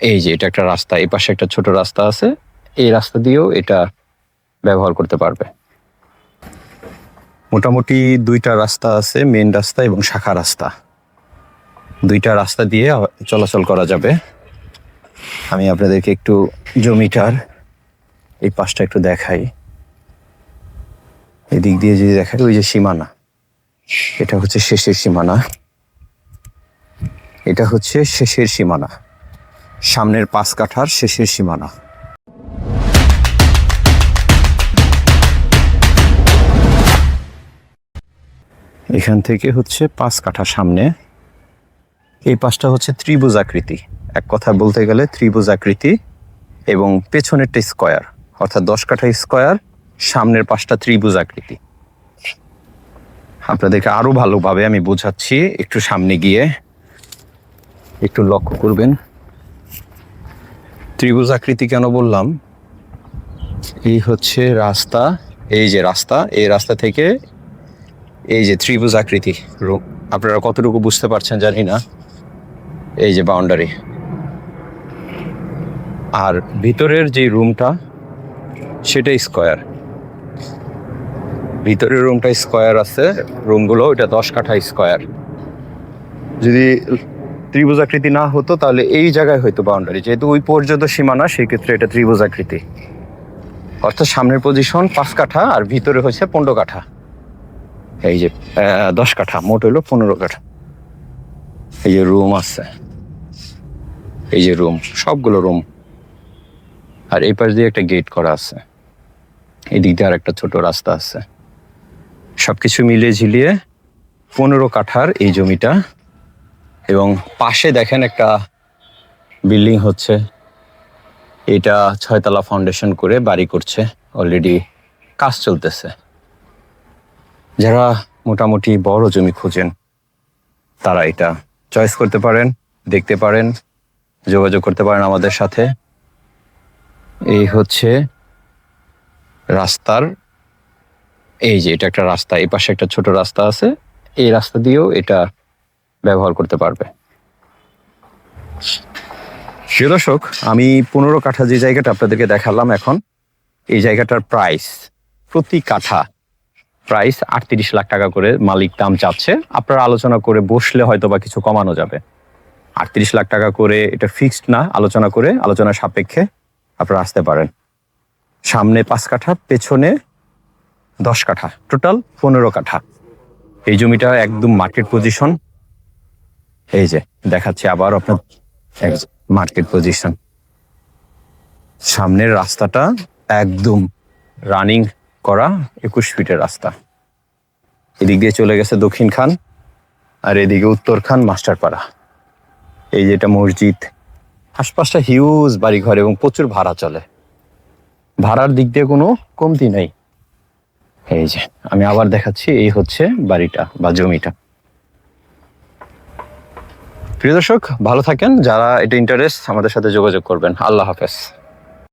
এই যে এটা একটা রাস্তা, এই পাশে একটা ছোট রাস্তা আছে, এই রাস্তা দিয়েও এটা ব্যবহার করতে পারবে। মোটামুটি দুইটা রাস্তা আছে, মেন রাস্তা এবং শাখা রাস্তা। দুইটা রাস্তা দিয়ে চলাচল করা যাবে। আমি আপনাদেরকে একটু জমিটার এই পাশটা একটু দেখাই। এদিক দিয়ে যদি দেখাই, ওই যে সীমানা, এটা হচ্ছে শেষের সীমানা, এটা হচ্ছে শেষের সীমানা, সামনের 5 কাঠার শেষের সীমানা। এখান থেকে হচ্ছে 5 কাঠা সামনে। এই পাশটা হচ্ছে ত্রিভুজ আকৃতি, এক কথা বলতে গেলে ত্রিভুজ আকৃতি, এবং পেছনেরটা স্কয়ার, অর্থাৎ 10 কাঠা স্কয়ার, সামনের পাশটা ত্রিভুজ আকৃতি। আপনাদেরকে আরো ভালোভাবে আমি বোঝাচ্ছি, একটু সামনে গিয়ে একটু লক্ষ্য করবেন। ত্রিভুজ আকৃতি কেন বললাম, এই হচ্ছে রাস্তা, এই যে রাস্তা, এই রাস্তা থেকে এই যে ত্রিভুজ আকৃতি রুম, আপনারা কতটুকু বুঝতে পারছেন জানি না, এই যে বাউন্ডারি। আর ভিতরের যে রুমটা সেটা স্কয়ার, ভিতরের রুমটা স্কয়ার আছে, রুমগুলো এটা 10 কাঠা স্কয়ার। যদি ত্রিভুজ আকৃতি না হতো তাহলে এই জায়গায় হয়তো বাউন্ডারি, যেহেতু ওই পর্যন্ত সীমানা, সেই ক্ষেত্রে এটা ত্রিভুজ আকৃতি। অর্থাৎ সামনের পজিশন 5 কাঠা আর ভিতরে হচ্ছে 15 কাঠা, এই যে 10 কাঠা, মোট হলো 15 কাঠা। এই যে রুম আছে, এই যে রুম, সবগুলো রুম। আর এই পাশ দিয়ে একটা গেট করা আছে, এই দিক দিয়ে আর একটা ছোট রাস্তা আছে। সবকিছু মিলিয়ে ঝিলিয়ে 15 কাঠার এই জমিটা। এবং পাশে দেখেন একটা বিল্ডিং হচ্ছে, এটা 6 তলা ফাউন্ডেশন করে বাড়ি করছে, অলরেডি কাজ চলতেছে। যারা মোটামুটি বড় জমি খোঁজেন তারা এটা চয়েস করতে পারেন, দেখতে পারেন, যোগাযোগ করতে পারেন আমাদের সাথে। এই হচ্ছে রাস্তার, এই যে এটা একটা রাস্তা, এই পাশে একটা ছোট রাস্তা আছে, এই রাস্তা দিয়েও এটা ব্যবহার করতে পারবে। প্রিয় দর্শক, আমি 15 কাঠা যে জায়গাটা আপনাদেরকে দেখালাম এখন, এই জায়গাটার প্রাইস, প্রতি কাঠা প্রাইস 38 লাখ টাকা করে মালিক দাম চাচ্ছে। আপনারা আলোচনা করে বসলে হয়তো বা কিছু কমানো যাবে। 38 লাখ টাকা করে, এটা ফিক্সড না, আলোচনা করে, আলোচনার সাপেক্ষে আপনারা আসতে পারেন। সামনে 5 কাঠা, পেছনে 10 কাঠা, টোটাল 15 কাঠা। এই জমিটা একদম মার্কেট পজিশন। এই যে দেখাচ্ছি আবার আপনার মার্কেট পজিশন। সামনের রাস্তাটা একদম রানিং করা 21 ফিটের রাস্তা। এদিক দিয়ে চলে গেছে দক্ষিণ খান, আর এদিকে উত্তর খান মাস্টারপাড়া। এই যে এটা মসজিদ, আশপাশটা হিউজ বাড়িঘর এবং প্রচুর ভাড়া চলে, ভাড়ার দিক দিয়ে কোনো কমতি নেই। এই যে আমি আবার দেখাচ্ছি, এই হচ্ছে বাড়িটা বা জমিটা। প্রিয় দর্শক, ভালো থাকেন। যারা এটা ইন্টারেস্ট, আমাদের সাথে যোগাযোগ করবেন। আল্লাহ হাফেজ।